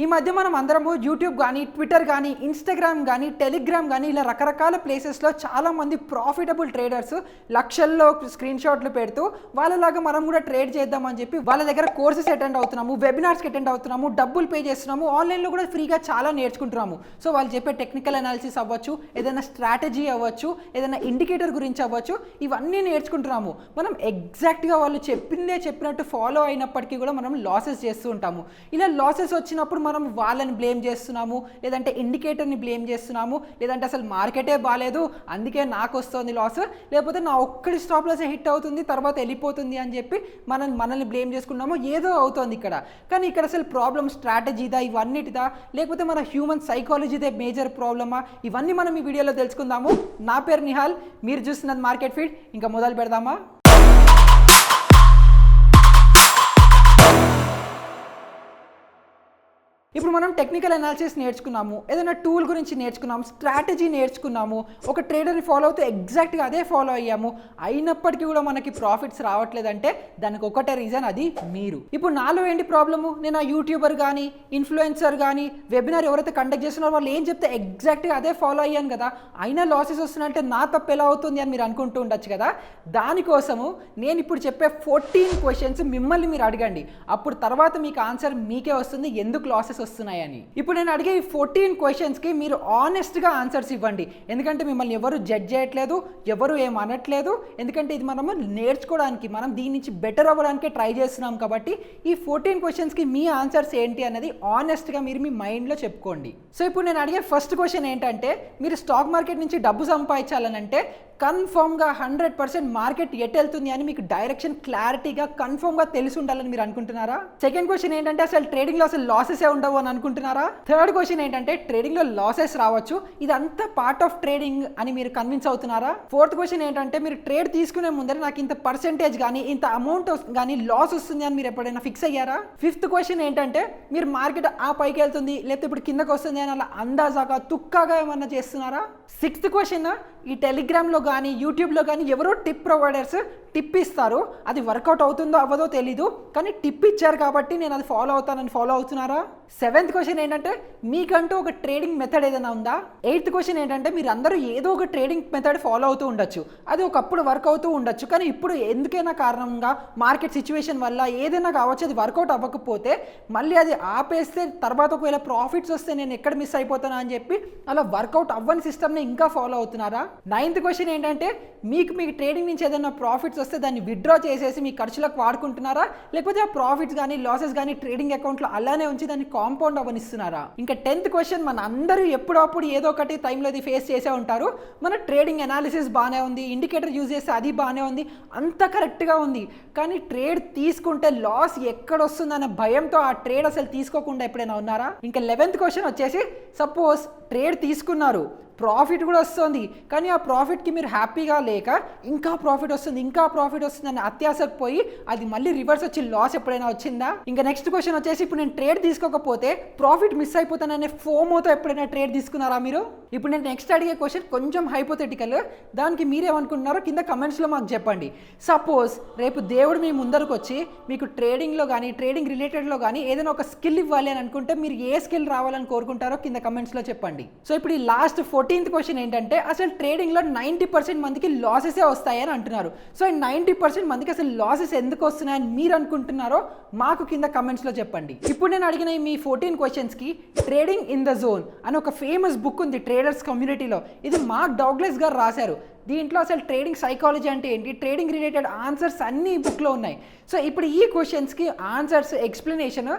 ఈ మధ్య మనం అందరము యూట్యూబ్ కానీ, ట్విట్టర్ కానీ, ఇన్స్టాగ్రామ్ కానీ, టెలిగ్రామ్ కానీ ఇలా రకరకాల ప్లేసెస్లో చాలామంది ప్రాఫిటబుల్ ట్రేడర్స్ లక్షల్లో స్క్రీన్ షాట్లు పెడుతూ వాళ్ళలాగా మనం కూడా ట్రేడ్ చేద్దామని చెప్పి వాళ్ళ దగ్గర కోర్సెస్ అటెండ్ అవుతున్నాము, వెబినార్స్కి అటెండ్ అవుతున్నాము, డబ్బులు పే చేస్తున్నాము, ఆన్లైన్లో కూడా ఫ్రీగా చాలా నేర్చుకుంటున్నాము. సో వాళ్ళు చెప్పే టెక్నికల్ అనాలిసిస్ అవ్వచ్చు, ఏదైనా స్ట్రాటజీ అవ్వచ్చు, ఏదైనా ఇండికేటర్ గురించి అవ్వచ్చు, ఇవన్నీ నేర్చుకుంటున్నాము. మనం ఎగ్జాక్ట్గా వాళ్ళు చెప్పినట్టు ఫాలో అయినప్పటికీ కూడా మనం లాసెస్ చేస్తూ ఉంటాము. ఇలా లాసెస్ వచ్చినప్పుడు మనం వాళ్ళని బ్లేమ్ చేస్తున్నాము, లేదంటే ఇండికేటర్ని బ్లేమ్ చేస్తున్నాము, లేదంటే అసలు మార్కెటే బాగాలేదు అందుకే నాకు వస్తుంది లాస్, లేకపోతే నా ఒక్కడి స్టాప్ లాస్ హిట్ అవుతుంది తర్వాత వెళ్ళిపోతుంది అని చెప్పి మనల్ని బ్లేమ్ చేసుకున్నాము. ఏదో అవుతుంది ఇక్కడ. కానీ ఇక్కడ అసలు ప్రాబ్లమ్ స్ట్రాటజీదా, ఇవన్నిటిదా, లేకపోతే మన హ్యూమన్ సైకాలజీదే మేజర్ ప్రాబ్లమా, ఇవన్నీ మనం ఈ వీడియోలో తెలుసుకుందాము. నా పేరు నిహాల్, మీరు చూస్తున్నది మార్కెట్ ఫీడ్. ఇంకా మొదలు పెడదామా? ఇప్పుడు మనం టెక్నికల్ అనాలిసిస్ నేర్చుకున్నాము, ఏదైనా టూల్ గురించి నేర్చుకున్నాము, స్ట్రాటజీ నేర్చుకున్నాము, ఒక ట్రేడర్ని ఫాలో అవుతూ ఎగ్జాక్ట్గా అదే ఫాలో అయ్యాము. అయినప్పటికీ కూడా మనకి ప్రాఫిట్స్ రావట్లేదంటే దానికి ఒకటే రీజన్, అది మీరు. ఇప్పుడు నాలో ఏంటి ప్రాబ్లము? నేను ఆ యూట్యూబర్ కానీ, ఇన్ఫ్లుయెన్సర్ కానీ, వెబినార్ ఎవరైతే కండక్ట్ చేస్తున్నారో వాళ్ళు ఏం చెప్తే ఎగ్జాక్ట్గా అదే ఫాలో అయ్యాను కదా, అయినా లాసెస్ వస్తున్నాయంటే నా తప్పు ఎలా అవుతుంది అని మీరు అనుకుంటూ ఉండొచ్చు కదా. దానికోసము నేను ఇప్పుడు చెప్పే 14 క్వశ్చన్స్ మిమ్మల్ని మీరు అడగండి. అప్పుడు తర్వాత మీకు ఆన్సర్ మీకే వస్తుంది ఎందుకు లాసెస్ వస్తున్నాయని. ఇప్పుడు నేను అడిగే ఈ 14 క్వశ్చన్స్కి మీరు ఆనెస్ట్గా ఆన్సర్స్ ఇవ్వండి. ఎందుకంటే మిమ్మల్ని ఎవరు జడ్జ్ చేయట్లేదు, ఎవరు ఏం అనట్లేదు. ఎందుకంటే ఇది మనము నేర్చుకోవడానికి, మనం దీని నుంచి బెటర్ అవ్వడానికి ట్రై చేస్తున్నాం. కాబట్టి ఈ 14 క్వశ్చన్స్కి మీ ఆన్సర్స్ ఏంటి అనేది ఆనెస్ట్గా మీరు మీ మైండ్లో చెప్పుకోండి. సో ఇప్పుడు నేను అడిగే ఫస్ట్ క్వశ్చన్ ఏంటంటే, మీరు స్టాక్ మార్కెట్ నుంచి డబ్బు సంపాదించాలనంటే కన్ఫర్మ్గా 100% మార్కెట్ ఎటు వెళ్తుంది అని మీకు డైరెక్షన్ క్లారిటీగా కన్ఫర్మ్గా తెలిసి ఉండాలని మీరు అనుకుంటున్నారా? సెకండ్ క్వశ్చన్ ఏంటంటే, అసలు ట్రేడింగ్లో అసలు లాసెస్ ఉండవు అని అనుకుంటున్నారా? థర్డ్ క్వశ్చన్ ఏంటంటే, ట్రేడింగ్లో లాసెస్ రావచ్చు, ఇదంతా పార్ట్ ఆఫ్ ట్రేడింగ్ అని మీరు కన్విన్స్ అవుతున్నారా? ఫోర్త్ క్వశ్చన్ ఏంటంటే, మీరు ట్రేడ్ తీసుకునే ముందర నాకు ఇంత పర్సెంటేజ్ కానీ ఇంత అమౌంట్ కానీ లాస్ వస్తుంది అని మీరు ఎప్పుడైనా ఫిక్స్ అయ్యారా? ఫిఫ్త్ క్వశ్చన్ ఏంటంటే, మీరు మార్కెట్ ఆ పైకి వెళ్తుంది లేకపోతే ఇప్పుడు కిందకు వస్తుంది అని అలా అందాజాగా తుక్కాగా ఏమన్నా చేస్తున్నారా? సిక్స్త్ క్వశ్చన్, ఈ టెలిగ్రామ్లో కానీ యూట్యూబ్లో కానీ ఎవరో టిప్ ప్రొవైడర్స్ టిప్ ఇస్తారు, అది వర్కౌట్ అవుతుందో అవ్వదో తెలీదు, కానీ టిప్ ఇచ్చారు కాబట్టి నేను అది ఫాలో అవుతానని ఫాలో అవుతున్నారా? సెవెంత్ క్వశ్చన్ ఏంటంటే, మీకంటూ ఒక ట్రేడింగ్ మెథడ్ ఏదైనా ఉందా? ఎయిత్ క్వశ్చన్ ఏంటంటే, మీరు అందరూ ఏదో ఒక ట్రేడింగ్ మెథడ్ ఫాలో అవుతూ ఉండొచ్చు, అది ఒకప్పుడు వర్క్ అవుతూ ఉండొచ్చు, కానీ ఇప్పుడు ఎందుకైనా కారణంగా మార్కెట్ సిచ్యువేషన్ వల్ల ఏదైనా కావచ్చు అది వర్కౌట్ అవ్వకపోతే మళ్ళీ అది ఆపేస్తే తర్వాత ఒకవేళ ప్రాఫిట్స్ వస్తే నేను ఎక్కడ మిస్ అయిపోతానా అని చెప్పి అలా వర్కౌట్ అవ్వని సిస్టమ్ని ఇంకా ఫాలో అవుతున్నారా? నైన్త్ క్వశ్చన్ ఏంటంటే, మీకు ట్రేడింగ్ నుంచి ఏదైనా ప్రాఫిట్స్ వస్తే దాన్ని విత్డ్రా చేసేసి మీ ఖర్చులకు వాడుకుంటున్నారా, లేకపోతే ఆ ప్రాఫిట్స్ కానీ లాసెస్ కానీ ట్రేడింగ్ అకౌంట్లో అలానే ఉంచి దాన్ని కాంపౌండ్ అవ్వనిస్తున్నారా? ఇంకా 10th క్వశ్చన్, మన అందరూ ఎప్పుడప్పుడు ఏదో ఒకటి టైంలో ఇది ఫేస్ చేసే ఉంటారు. మన ట్రేడింగ్ అనాలిసిస్ బాగానే ఉంది, ఇండికేటర్ యూజ్ చేస్తే అది బాగానే ఉంది, అంత కరెక్ట్గా ఉంది, కానీ ట్రేడ్ తీసుకుంటే లాస్ ఎక్కడ వస్తుందన్న భయంతో ఆ ట్రేడ్ అసలు తీసుకోకుండా ఎప్పుడైనా ఉన్నారా? ఇంకా 11th క్వశ్చన్ వచ్చేసి, సపోజ్ ట్రేడ్ తీసుకున్నారు, ప్రాఫిట్ కూడా వస్తుంది, కానీ ఆ ప్రాఫిట్కి మీరు హ్యాపీగా లేక ఇంకా ప్రాఫిట్ వస్తుంది అని అత్యాసకు పోయి అది మళ్ళీ రివర్స్ వచ్చి లాస్ ఎప్పుడైనా వచ్చిందా? ఇంకా నెక్స్ట్ క్వశ్చన్ వచ్చేసి, ఇప్పుడు నేను ట్రేడ్ తీసుకోకపోతే ప్రాఫిట్ మిస్ అయిపోతాననే ఫోమోతో ఎప్పుడైనా ట్రేడ్ తీసుకున్నారా మీరు? ఇప్పుడు నేను నెక్స్ట్ అడిగే క్వశ్చన్ కొంచెం హైపోథెటికల్, దానికి మీరేమనుకుంటున్నారో కింద కమెంట్స్లో మాకు చెప్పండి. సపోజ్ రేపు దేవుడు మీ ముందరకు వచ్చి మీకు ట్రేడింగ్లో కానీ ట్రేడింగ్ రిలేటెడ్లో కానీ ఏదైనా ఒక స్కిల్ ఇవ్వాలి అని అనుకుంటే మీరు ఏ స్కిల్ రావాలని కోరుకుంటారో కింద కమెంట్స్లో చెప్పండి. సో ఇప్పుడు ఈ లాస్ట్ 14th క్వశ్చన్ ఏంటంటే, అసలు ట్రేడింగ్లో 90% మందికి లాసెసే వస్తాయని అంటున్నారు. సో ఈ 90% మందికి అసలు లాసెస్ ఎందుకు వస్తున్నాయని మీరు అనుకుంటున్నారో మాకు కింద కమెంట్స్లో చెప్పండి. ఇప్పుడు నేను అడిగిన మీ 14 క్వశ్చన్స్కి ట్రేడింగ్ ఇన్ ద జోన్ అని ఒక ఫేమస్ బుక్ ఉంది ట్రేడర్స్ కమ్యూనిటీలో, ఇది మార్క్ డౌగ్లస్ గారు రాశారు. దీంట్లో అసలు ట్రేడింగ్ సైకాలజీ అంటే ఏంటి, ట్రేడింగ్ రిలేటెడ్ ఆన్సర్స్ అన్నీ ఈ బుక్లో ఉన్నాయి. సో ఇప్పుడు ఈ క్వశ్చన్స్కి ఆన్సర్స్ ఎక్స్ప్లెనేషన్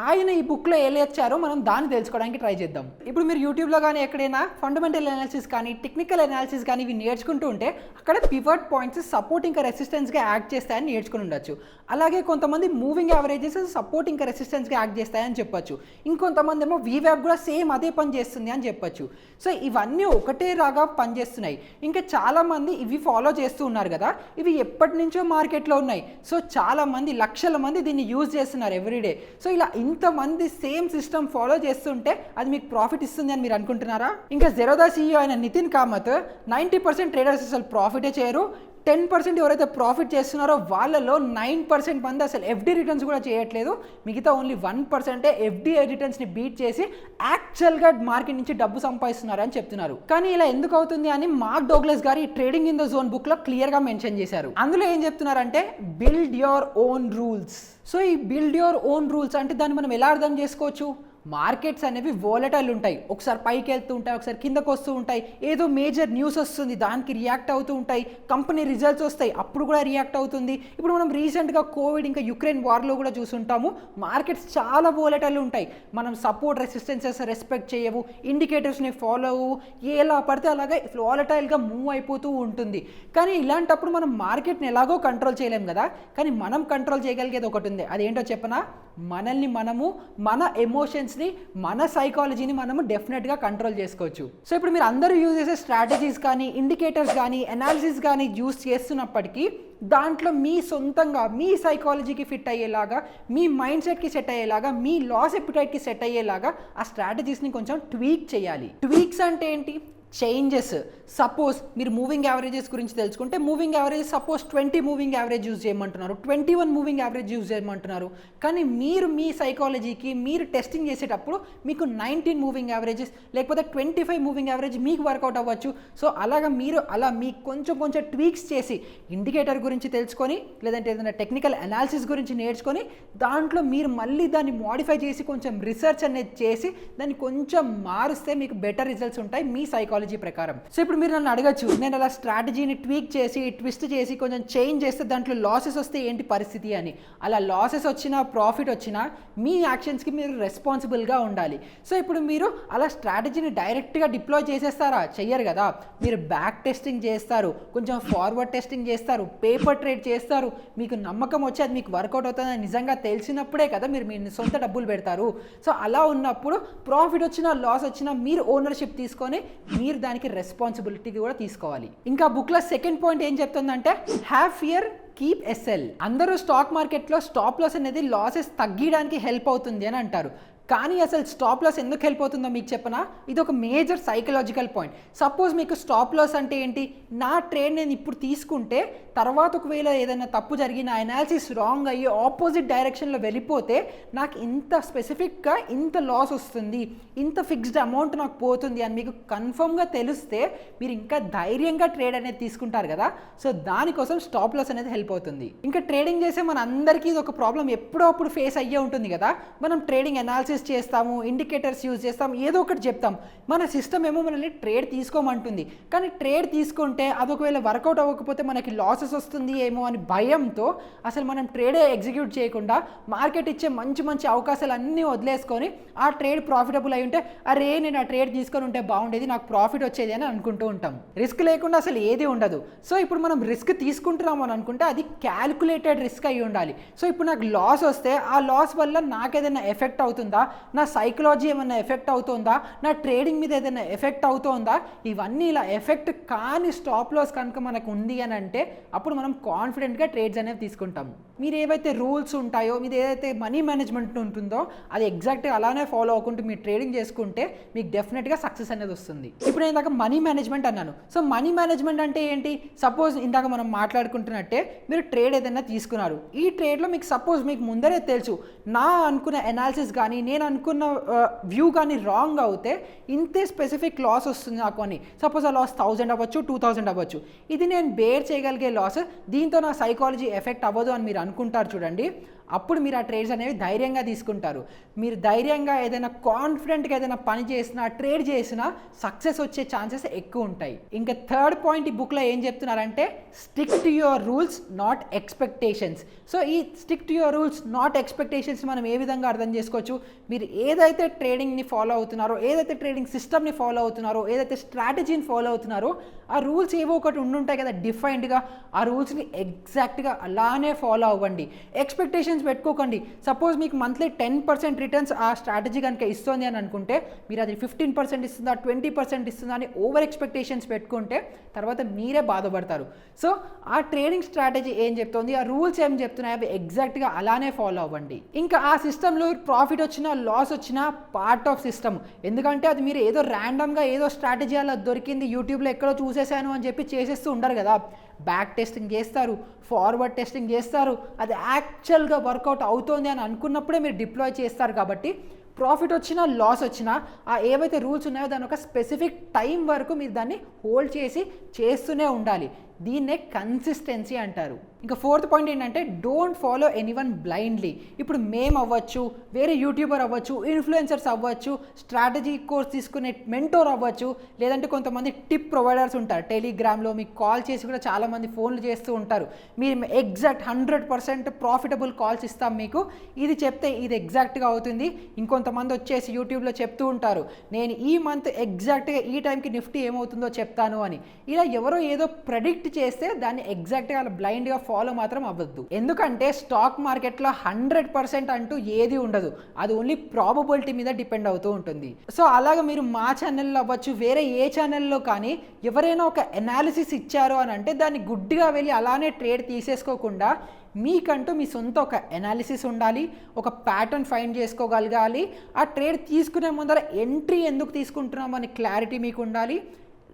ఆయన ఈ బుక్లో ఏలేచ్చారో మనం దాన్ని తెలుసుకోవడానికి ట్రై చేద్దాం. ఇప్పుడు మీరు యూట్యూబ్లో కానీ ఎక్కడైనా ఫండమెంటల్ అనాలిసిస్ కానీ టెక్నికల్ అనాలిసిస్ కానీ ఇవి నేర్చుకుంటూ ఉంటే అక్కడ పివట్ పాయింట్స్ సపోర్ట్ ఇంకా రెసిస్టెన్స్గా యాక్ట్ చేస్తాయని నేర్చుకుని ఉండొచ్చు. అలాగే కొంతమంది మూవింగ్ యావరేజెస్ సపోర్ట్ ఇంకా రెసిస్టెన్స్గా యాక్ట్ చేస్తాయని చెప్పొచ్చు. ఇంకొంతమంది ఏమో వీవ్యాప్ కూడా సేమ్ అదే పని చేస్తుంది అని చెప్పొచ్చు. సో ఇవన్నీ ఒకటే రాగా పనిచేస్తున్నాయి. ఇంకా చాలామంది ఇవి ఫాలో చేస్తూ ఉన్నారు కదా, ఇవి ఎప్పటి నుంచో మార్కెట్లో ఉన్నాయి. సో చాలామంది లక్షల మంది దీన్ని యూజ్ చేస్తున్నారు ఎవ్రీడే. సో ఇలా ఇంతమంది సేమ్ సిస్టమ్ ఫాలో చేస్తుంటే అది మీకు ప్రాఫిట్ ఇస్తుంది అని మీరు అనుకుంటున్నారా? ఇంకా జెరోదా CEO అయిన నితిన్ కామత్ 90% ట్రేడర్స్ అసలు ప్రాఫిటే చేయరు, 10% ఎవరైతే ప్రాఫిట్ చేస్తున్నారో వాళ్ళలో 9% మంది అసలు ఎఫ్డి రిటర్న్స్ కూడా చేయట్లేదు. మిగతా ఓన్లీ 1% ఎఫ్డి రిటర్న్స్ని బీట్ చేసి యాక్చువల్గా మార్కెట్ నుంచి డబ్బు సంపాదిస్తున్నారు అని చెప్తున్నారు. కానీ ఇలా ఎందుకు అవుతుంది అని మార్క్ డోగ్లస్ గారు ఈ ట్రేడింగ్ ఇన్ ద జోన్ బుక్లో క్లియర్గా మెన్షన్ చేశారు. అందులో ఏం చెప్తున్నారంటే build your own rules. So ఈ బిల్డ్ యువర్ ఓన్ రూల్స్ అంటే దాన్ని మనం ఎలా అర్థం చేసుకోవచ్చు? మార్కెట్స్ అనేవి వోలటైల్ ఉంటాయి, ఒకసారి పైకి వెళ్తూ ఉంటాయి, ఒకసారి కిందకు వస్తూ ఉంటాయి. ఏదో మేజర్ న్యూస్ వస్తుంది దానికి రియాక్ట్ అవుతూ ఉంటాయి, కంపెనీ రిజల్ట్స్ వస్తాయి అప్పుడు కూడా రియాక్ట్ అవుతుంది. ఇప్పుడు మనం రీసెంట్గా కోవిడ్ ఇంకా యుక్రెయిన్ వార్లో కూడా చూసుంటాము, మార్కెట్స్ చాలా వోలటైల్ ఉంటాయి. మనం సపోర్ట్ రెసిస్టెన్సెస్ రెస్పెక్ట్ చేయవు, ఇండికేటర్స్ని ఫాలో అవ్వు, ఎలా పడితే అలాగే వోలటైల్గా మూవ్ అయిపోతూ ఉంటుంది. కానీ ఇలాంటప్పుడు మనం మార్కెట్ని ఎలాగో కంట్రోల్ చేయలేం కదా, కానీ మనం కంట్రోల్ చేయగలిగేది ఒకటి ఉంది. అదేంటో చెప్పనా? మనల్ని మనము, మన ఎమోషన్స్ని, మన సైకాలజీని మనము డెఫినెట్గా కంట్రోల్ చేసుకోవచ్చు. సో ఇప్పుడు మీరు అందరూ యూజ్ చేసే స్ట్రాటజీస్ కానీ, ఇండికేటర్స్ కానీ, అనాలిసిస్ కానీ యూజ్ చేస్తున్నప్పటికీ దాంట్లో మీ సొంతంగా మీ సైకాలజీకి ఫిట్ అయ్యేలాగా, మీ మైండ్ సెట్కి సెట్ అయ్యేలాగా, మీ లాస్ ఎపిటైట్కి సెట్ అయ్యేలాగా ఆ స్ట్రాటజీస్ని కొంచెం ట్వీక్ చేయాలి. ట్వీక్స్ అంటే ఏంటి? చేంజెస్. సపోజ్ మీరు మూవింగ్ యావరేజెస్ గురించి తెలుసుకుంటే, moving average suppose 20 moving average use చేయమంటున్నారు, 21 మూవింగ్ యావరేజ్ యూజ్ చేయమంటున్నారు. కానీ మీరు మీ సైకాలజీకి మీరు టెస్టింగ్ చేసేటప్పుడు మీకు 19 మూవింగ్ యావరేజెస్ లేకపోతే 25 మూవింగ్ యావరేజ్ మీకు వర్కౌట్ అవ్వచ్చు. సో అలాగా మీరు అలా మీకు కొంచెం ట్వీక్స్ చేసి ఇండికేటర్ గురించి తెలుసుకొని, లేదంటే ఏదైనా టెక్నికల్ అనాలిసిస్ గురించి నేర్చుకొని దాంట్లో మీరు మళ్ళీ దాన్ని మోడిఫై చేసి కొంచెం రీసెర్చ్ అనేది చేసి దాన్ని కొంచెం మారుస్తే మీకు బెటర్ రిజల్ట్స్ ఉంటాయి మీ సైకాలజీ ప్రకారం. సో ఇప్పుడు మీరు నన్ను అడగచ్చు, నేను అలా స్ట్రాటజీని ట్వీక్ చేసి ట్విస్ట్ చేసి కొంచెం చేంజ్ చేస్తే దాంట్లో లాసెస్ వస్తే ఏంటి పరిస్థితి అని. అలా లాసెస్ వచ్చినా ప్రాఫిట్ వచ్చినా మీ యాక్షన్స్కి మీరు రెస్పాన్సిబుల్గా ఉండాలి. సో ఇప్పుడు మీరు అలా స్ట్రాటజీని డైరెక్ట్గా డిప్లాయ్ చేసేస్తారా? చెయ్యరు కదా. మీరు బ్యాక్ టెస్టింగ్ చేస్తారు, కొంచెం ఫార్వర్డ్ టెస్టింగ్ చేస్తారు, పేపర్ ట్రేడ్ చేస్తారు. మీకు నమ్మకం వచ్చి అది మీకు వర్కౌట్ అవుతుందని నిజంగా తెలిసినప్పుడే కదా మీరు మీ సొంత డబ్బులు పెడతారు. సో అలా ఉన్నప్పుడు ప్రాఫిట్ వచ్చినా లాస్ వచ్చినా మీరు ఓనర్షిప్ తీసుకొని మీరు దానికి రెస్పాన్సిబిలిటీ కూడా తీసుకోవాలి. ఇంకా బుక్లో సెకండ్ పాయింట్ ఏం చెప్తుందంటే హ్యావ్ ఫియర్ కీప్ ఎస్ఎల్. అందరూ స్టాక్ మార్కెట్లో స్టాప్ లాస్ అనేది లాసెస్ తగ్గడానికి హెల్ప్ అవుతుంది అని అంటారు. కానీ అసలు స్టాప్ లాస్ ఎందుకు హెల్ప్ అవుతుందో మీకు చెప్పనా? ఇది ఒక మేజర్ సైకలాజికల్ పాయింట్. సపోజ్ మీకు స్టాప్ లాస్ అంటే ఏంటి? నా ట్రేడ్ నేను ఇప్పుడు తీసుకుంటే తర్వాత ఒకవేళ ఏదైనా తప్పు జరిగి నా అనాలిసిస్ రాంగ్ అయ్యి ఆపోజిట్ డైరెక్షన్లో వెళ్ళిపోతే నాకు ఇంత స్పెసిఫిక్గా ఇంత లాస్ వస్తుంది, ఇంత ఫిక్స్డ్ అమౌంట్ నాకు పోతుంది అని మీకు కన్ఫర్మ్గా తెలిస్తే మీరు ఇంకా ధైర్యంగా ట్రేడ్ అనేది తీసుకుంటారు కదా. సో దానికోసం స్టాప్ లాస్ అనేది హెల్ప్ అవుతుంది. ఇంకా ట్రేడింగ్ చేసే మన అందరికీ ఇది ఒక ప్రాబ్లం ఎప్పుడో అప్పుడు ఫేస్ అయ్యే ఉంటుంది కదా. మనం ట్రేడింగ్ అనాలిసిస్ చేస్తాము, ఇండికేటర్స్ యూజ్ చేస్తాం, ఏదో ఒకటి చెప్తాం. మన సిస్టమ్ ఏమో మనల్ని ట్రేడ్ తీసుకోమంటుంది. కానీ ట్రేడ్ తీసుకుంటే అదొకవేళ వర్కౌట్ అవ్వకపోతే మనకి లాసెస్ వస్తుంది ఏమో అని భయంతో అసలు మనం ట్రేడే ఎగ్జిక్యూట్ చేయకుండా మార్కెట్ ఇచ్చే మంచి అవకాశాలు అన్నీ వదిలేసుకొని ఆ ట్రేడ్ ప్రాఫిటబుల్ అయి ఉంటే అరే నేను ఆ ట్రేడ్ తీసుకొని ఉంటే బాగుండేది, నాకు ప్రాఫిట్ వచ్చేది అని అనుకుంటూ ఉంటాం. రిస్క్ లేకుండా అసలు ఏది ఉండదు. సో ఇప్పుడు మనం రిస్క్ తీసుకుంటున్నాము అని అనుకుంటే అది క్యాల్కులేటెడ్ రిస్క్ అయి ఉండాలి. సో ఇప్పుడు నాకు లాస్ వస్తే ఆ లాస్ వల్ల నాకేదైనా ఎఫెక్ట్ అవుతుందా, నా సైకలాజీ ఏమైనా ఎఫెక్ట్ అవుతుందా, నా ట్రేడింగ్ మీద ఏదైనా ఎఫెక్ట్ అవుతుందా, ఇవన్నీ ఇలా ఎఫెక్ట్ కాని స్టాప్ లాస్ కనుక మనకు ఉంది అని అంటే అప్పుడు మనం కాన్ఫిడెంట్గా ట్రేడ్స్ అనేవి తీసుకుంటాము. మీరు ఏవైతే రూల్స్ ఉంటాయో, మీరు ఏదైతే మనీ మేనేజ్మెంట్ ఉంటుందో అది ఎగ్జాక్ట్గా అలానే ఫాలో అవ్వకుంటూ మీరు ట్రేడింగ్ చేసుకుంటే మీకు డెఫినెట్గా సక్సెస్ అనేది వస్తుంది. ఇప్పుడు నేను ఇందాక మనీ మేనేజ్మెంట్ అన్నాను. సో మనీ మేనేజ్మెంట్ అంటే ఏంటి? సపోజ్ ఇందాక మనం మాట్లాడుకుంటున్నట్టే మీరు ట్రేడ్ ఏదైనా తీసుకున్నారు. ఈ ట్రేడ్లో మీకు సపోజ్ మీకు ముందరే తెలుసు నా అనుకున్న అనాలిసిస్ కానీ నేను అనుకున్న వ్యూ కానీ రాంగ్ అవుతే ఇంతే స్పెసిఫిక్ లాస్ వస్తుంది నాకు అని. సపోజ్ ఆ లాస్ 1000 అవ్వచ్చు, 2000 అవ్వచ్చు. ఇది నేను బేర్ చేయగలిగే లాస్, దీంతో నా సైకాలజీ ఎఫెక్ట్ అవ్వదు అని మీరు అనుకుంటారు చూడండి. అప్పుడు మీరు ఆ ట్రేడ్స్ అనేవి ధైర్యంగా తీసుకుంటారు. మీరు ధైర్యంగా ఏదైనా కాన్ఫిడెంట్గా ఏదైనా పని చేసినా ట్రేడ్ చేసినా సక్సెస్ వచ్చే ఛాన్సెస్ ఎక్కువ ఉంటాయి. ఇంకా థర్డ్ పాయింట్ ఈ బుక్లో ఏం చెప్తున్నారంటే stick to your rules not expectations. So ఈ stick to your rules not expectations మనం ఏ విధంగా అర్థం చేసుకోవచ్చు? మీరు ఏదైతే ట్రేడింగ్ని ఫాలో అవుతున్నారో, ఏదైతే ట్రేడింగ్ సిస్టమ్ని ఫాలో అవుతున్నారో, ఏదైతే స్ట్రాటజీని ఫాలో అవుతున్నారో ఆ రూల్స్ ఏవో ఒకటి ఉండుంటాయి కదా డిఫైన్డ్గా. ఆ రూల్స్ని ఎగ్జాక్ట్గా అలానే ఫాలో అవ్వండి. ఎక్స్పెక్టేషన్స్ ఎక్స్పెక్టేషన్స్ పెట్టుకోకండి. సపోజ్ మీకు మంత్లీ 10% రిటర్న్స్ ఆ స్ట్రాటజీ కనుక ఇస్తుంది అని అనుకుంటే మీరు అది 15% ఇస్తుందా 20% ఇస్తుందా అని ఓవర్ ఎక్స్పెక్టేషన్స్ పెట్టుకుంటే తర్వాత మీరే బాధపడతారు. సో ఆ ట్రేడింగ్ స్ట్రాటజీ ఏం చెప్తుంది, ఆ రూల్స్ ఏం చెప్తున్నాయి అవి ఎగ్జాక్ట్గా అలానే ఫాలో అవ్వండి. ఇంకా ఆ సిస్టంలో ప్రాఫిట్ వచ్చినా లాస్ వచ్చినా పార్ట్ ఆఫ్ సిస్టమ్. ఎందుకంటే అది మీరు ఏదో ర్యాండమ్గా ఏదో స్ట్రాటజీ అలా దొరికింది యూట్యూబ్లో ఎక్కడో చూసేసాను అని చెప్పి చేసేస్తూ ఉండరు కదా. బ్యాక్ టెస్టింగ్ చేస్తారు, ఫార్వర్డ్ టెస్టింగ్ చేస్తారు, అది యాక్చువల్గా వర్కౌట్ అవుతుంది అని అనుకున్నప్పుడే మీరు డిప్లాయ్ చేస్తారు. కాబట్టి ప్రాఫిట్ వచ్చినా లాస్ వచ్చినా ఆ ఏవైతే రూల్స్ ఉన్నాయో దాని ఒక స్పెసిఫిక్ టైం వరకు మీరు దాన్ని హోల్డ్ చేసి చేస్తూనే ఉండాలి. దీన్నే కన్సిస్టెన్సీ అంటారు. ఇంకా ఫోర్త్ పాయింట్ ఏంటంటే డోంట్ ఫాలో ఎనీవన్ బ్లైండ్లీ. ఇప్పుడు మేము అవ్వచ్చు, వేరే యూట్యూబర్ అవ్వచ్చు, ఇన్ఫ్లుయెన్సర్స్ అవ్వచ్చు, స్ట్రాటజీ కోర్స్ తీసుకునే మెంటోర్ అవ్వచ్చు, లేదంటే కొంతమంది టిప్ ప్రొవైడర్స్ ఉంటారు. టెలిగ్రామ్లో మీకు కాల్ చేసి కూడా చాలామంది ఫోన్లు చేస్తూ ఉంటారు. మీరు ఎగ్జాక్ట్ 100% ప్రాఫిటబుల్ కాల్స్ ఇస్తాం మీకు, ఇది చెప్తే ఇది ఎగ్జాక్ట్గా అవుతుంది. ఇంకొంతమంది వచ్చేసి యూట్యూబ్లో చెప్తూ ఉంటారు నేను ఈ మంత్ ఎగ్జాక్ట్గా ఈ టైంకి నిఫ్టీ ఏమవుతుందో చెప్తాను అని. ఇలా ఎవరో ఏదో ప్రెడిక్ట్ చేస్తే దాన్ని ఎగ్జాక్ట్గా అలా బ్లైండ్గా ఫాలో మాత్రం అవ్వద్దు. ఎందుకంటే స్టాక్ మార్కెట్లో 100% అంటూ ఏది ఉండదు, అది ఓన్లీ ప్రాబబిలిటీ మీద డిపెండ్ అవుతూ ఉంటుంది. సో అలాగే మీరు మా ఛానల్లో అవ్వచ్చు, వేరే ఏ ఛానల్లో కానీ ఎవరైనా ఒక ఎనాలిసిస్ ఇచ్చారు అని అంటే దాన్ని గుడ్డిగా వెళ్ళి అలానే ట్రేడ్ తీసేసుకోకుండా మీకంటూ మీ సొంత ఒక ఎనాలిసిస్ ఉండాలి, ఒక ప్యాటర్న్ ఫైండ్ చేసుకోగలగాలి. ఆ ట్రేడ్ తీసుకునే ముందర ఎంట్రీ ఎందుకు తీసుకుంటున్నామో అని క్లారిటీ మీకు ఉండాలి.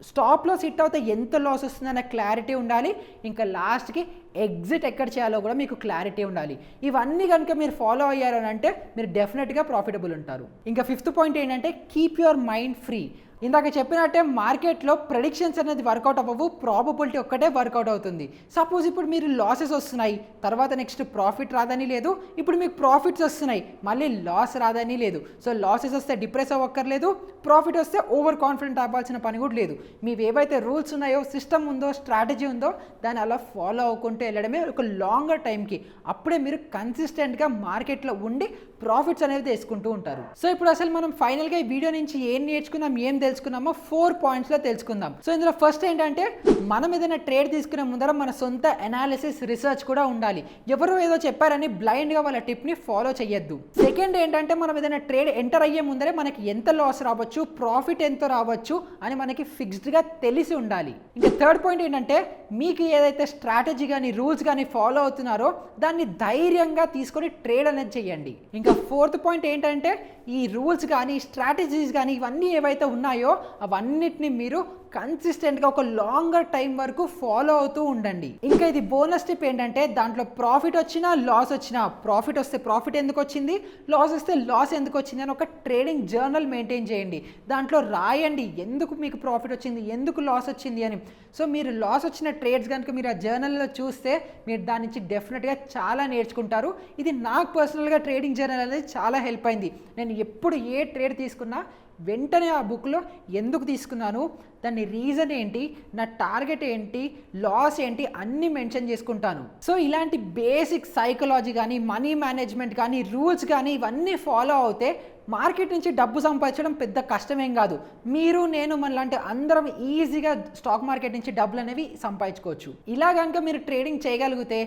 స్టాప్ లాస్ హిట్ అవుతే ఎంత లాస్ వస్తుందన్న క్లారిటీ ఉండాలి. ఇంకా లాస్ట్కి ఎగ్జిట్ ఎక్కడ చేయాలో కూడా మీకు క్లారిటీ ఉండాలి. ఇవన్నీ కనుక మీరు ఫాలో అయ్యారు అని అంటే మీరు డెఫినెట్గా ప్రాఫిటబుల్ ఉంటారు. ఇంకా ఫిఫ్త్ పాయింట్ ఏంటంటే కీప్ యువర్ మైండ్ ఫ్రీ. ఇందాక చెప్పినట్టే మార్కెట్లో ప్రెడిక్షన్స్ అనేది వర్కౌట్ అవ్వవు, ప్రాబబిలిటీ ఒక్కటే వర్కౌట్ అవుతుంది. సపోజ్ ఇప్పుడు మీరు లాసెస్ వస్తున్నాయి, తర్వాత నెక్స్ట్ ప్రాఫిట్ రాదని లేదు, ఇప్పుడు మీకు ప్రాఫిట్స్ వస్తున్నాయి మళ్ళీ లాస్ రాదని లేదు. సో లాసెస్ వస్తే డిప్రెస్ అవ్వక్కర్లేదు, ప్రాఫిట్ వస్తే ఓవర్ కాన్ఫిడెంట్ అవ్వాల్సిన పని కూడా లేదు. మీవి ఏవైతే రూల్స్ ఉన్నాయో, సిస్టమ్ ఉందో, స్ట్రాటజీ ఉందో దాన్ని అలా ఫాలో అవ్వకుంటూ వెళ్ళడమే ఒక లాంగర్ టైంకి. అప్పుడే మీరు కన్సిస్టెంట్గా మార్కెట్లో ఉండి ప్రాఫిట్స్ అనేది తీసుకుంటూ ఉంటారు. సో ఇప్పుడు అసలు మనం ఫైనల్గా ఈ వీడియో నుంచి ఏం నేర్చుకున్నాం, ఏం తెలుసుకున్నామో 4 పాయింట్స్లో తెలుసుకుందాం. సో ఇందులో ఫస్ట్ ఏంటంటే మనం ఏదైనా ట్రేడ్ తీసుకునే ముందర మన సొంత అనాలిసిస్ రీసెర్చ్ కూడా ఉండాలి. ఎవరో ఏదో చెప్పారని బ్లైండ్గా వాళ్ళ టిప్ని ఫాలో చేయొద్దు. సెకండ్ ఏంటంటే మనం ఏదైనా ట్రేడ్ ఎంటర్ అయ్యే ముందరే మనకి ఎంత లాస్ రావచ్చు, ప్రాఫిట్ ఎంత రావచ్చు అని మనకి ఫిక్స్డ్గా తెలిసి ఉండాలి. ఇంకా థర్డ్ పాయింట్ ఏంటంటే మీకు ఏదైతే స్ట్రాటజీ కానీ రూల్స్ కానీ ఫాలో అవుతున్నారో దాన్ని ధైర్యంగా తీసుకొని ట్రేడ్ అనేది చేయండి. ఇంకా ఫోర్త్ పాయింట్ ఏంటంటే ఈ రూల్స్ కానీ స్ట్రాటజీస్ కానీ ఇవన్నీ ఏవైతే ఉన్నాయో అవన్నిటిని మీరు కన్సిస్టెంట్గా ఒక లాంగర్ టైం వరకు ఫాలో అవుతూ ఉండండి. ఇంకా ఇది బోనస్ టిప్ ఏంటంటే దాంట్లో ప్రాఫిట్ వచ్చినా లాస్ వచ్చినా, ప్రాఫిట్ వస్తే ప్రాఫిట్ ఎందుకు వచ్చింది, లాస్ వస్తే లాస్ ఎందుకు వచ్చింది అని ఒక ట్రేడింగ్ జర్నల్ మెయింటైన్ చేయండి. దాంట్లో రాయండి ఎందుకు మీకు ప్రాఫిట్ వచ్చింది, ఎందుకు లాస్ వచ్చింది అని. సో మీరు లాస్ వచ్చిన ట్రేడ్స్ కనుక మీరు ఆ జర్నల్లో చూస్తే మీరు దాని నుంచి డెఫినెట్గా చాలా నేర్చుకుంటారు. ఇది నాకు పర్సనల్గా ట్రేడింగ్ జర్నల్ అనేది చాలా హెల్ప్ అయింది. నేను ఎప్పుడు ఏ ట్రేడ్ తీసుకున్నా వెంటనే ఆ బుక్లో ఎందుకు తీసుకున్నాను, దాని రీజన్ ఏంటి, నా టార్గెట్ ఏంటి, లాస్ ఏంటి అన్నీ మెన్షన్ చేసుకుంటాను. సో ఇలాంటి బేసిక్ సైకాలజీ కానీ మనీ మేనేజ్మెంట్ కానీ రూల్స్ కానీ ఇవన్నీ ఫాలో అవుతే మార్కెట్ నుంచి డబ్బు సంపాదించడం పెద్ద కష్టమేం కాదు. మీరు నేను మనలాంటి అందరం ఈజీగా స్టాక్ మార్కెట్ నుంచి డబ్బులు అనేవి సంపాదించుకోవచ్చు. ఇలా కనుక మీరు ట్రేడింగ్ చేయగలిగితే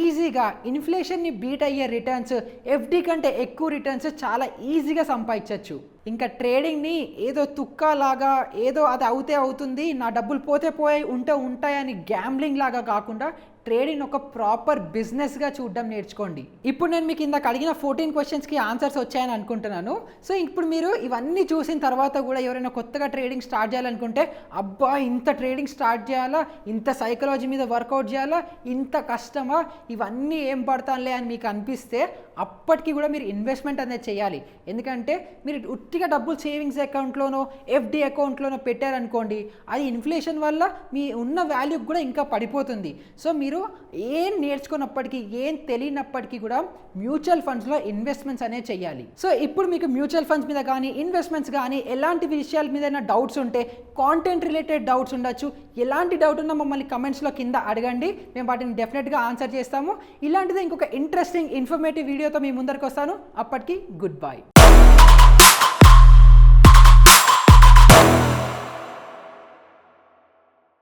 ఈజీగా ఇన్ఫ్లేషన్ని బీట్ అయ్యే రిటర్న్స్, ఎఫ్డి కంటే ఎక్కువ రిటర్న్స్ చాలా ఈజీగా సంపాదించవచ్చు. ఇంకా ట్రేడింగ్ని ఏదో తుక్కలాగా ఏదో అది అవుతే అవుతుంది, నా డబ్బులు పోతే పోయి ఉంటే ఉంటాయని గ్యాంబ్లింగ్ లాగా కాకుండా ట్రేడింగ్ ఒక ప్రాపర్ బిజినెస్గా చూడడం నేర్చుకోండి. ఇప్పుడు నేను మీకు ఇందాక అడిగిన 14 క్వశ్చన్స్కి ఆన్సర్స్ వచ్చాయని అనుకుంటున్నాను. సో ఇప్పుడు మీరు ఇవన్నీ చూసిన తర్వాత కూడా ఎవరైనా కొత్తగా ట్రేడింగ్ స్టార్ట్ చేయాలనుకుంటే అబ్బా ఇంత ట్రేడింగ్ స్టార్ట్ చేయాలా, ఇంత సైకాలజీ మీద వర్కౌట్ చేయాలా, ఇంత కష్టమా, ఇవన్నీ ఏం పడతానులే అని మీకు అనిపిస్తే అప్పటికి కూడా మీరు ఇన్వెస్ట్మెంట్ అనేది చేయాలి. ఎందుకంటే మీరు ఉట్టిగా డబ్బులు సేవింగ్స్ అకౌంట్లోనో ఎఫ్డి అకౌంట్లోనో పెట్టారనుకోండి, అది ఇన్ఫ్లేషన్ వల్ల మీ ఉన్న వాల్యూకి కూడా ఇంకా పడిపోతుంది. సో మీరు ఏం నేర్చుకున్నప్పటికీ ఏం తెలియనప్పటికీ కూడా మ్యూచువల్ ఫండ్స్లో ఇన్వెస్ట్మెంట్స్ అనేవి చేయాలి. సో ఇప్పుడు మీకు మ్యూచువల్ ఫండ్స్ మీద కానీ ఇన్వెస్ట్మెంట్స్ కానీ ఎలాంటి విషయాల మీద డౌట్స్ ఉంటే, కాంటెంట్ రిలేటెడ్ డౌట్స్ ఉండొచ్చు, ఎలాంటి డౌట్ ఉన్నా మమ్మల్ని కమెంట్స్లో కింద అడగండి, మేము వాటిని డెఫినెట్గా ఆన్సర్ చేస్తాము. ఇలాంటిదే ఇంకొక ఇంట్రెస్టింగ్ ఇన్ఫర్మేటివ్ వీడియోతో మీ ముందరికి వస్తాను. అప్పటికి గుడ్ బై.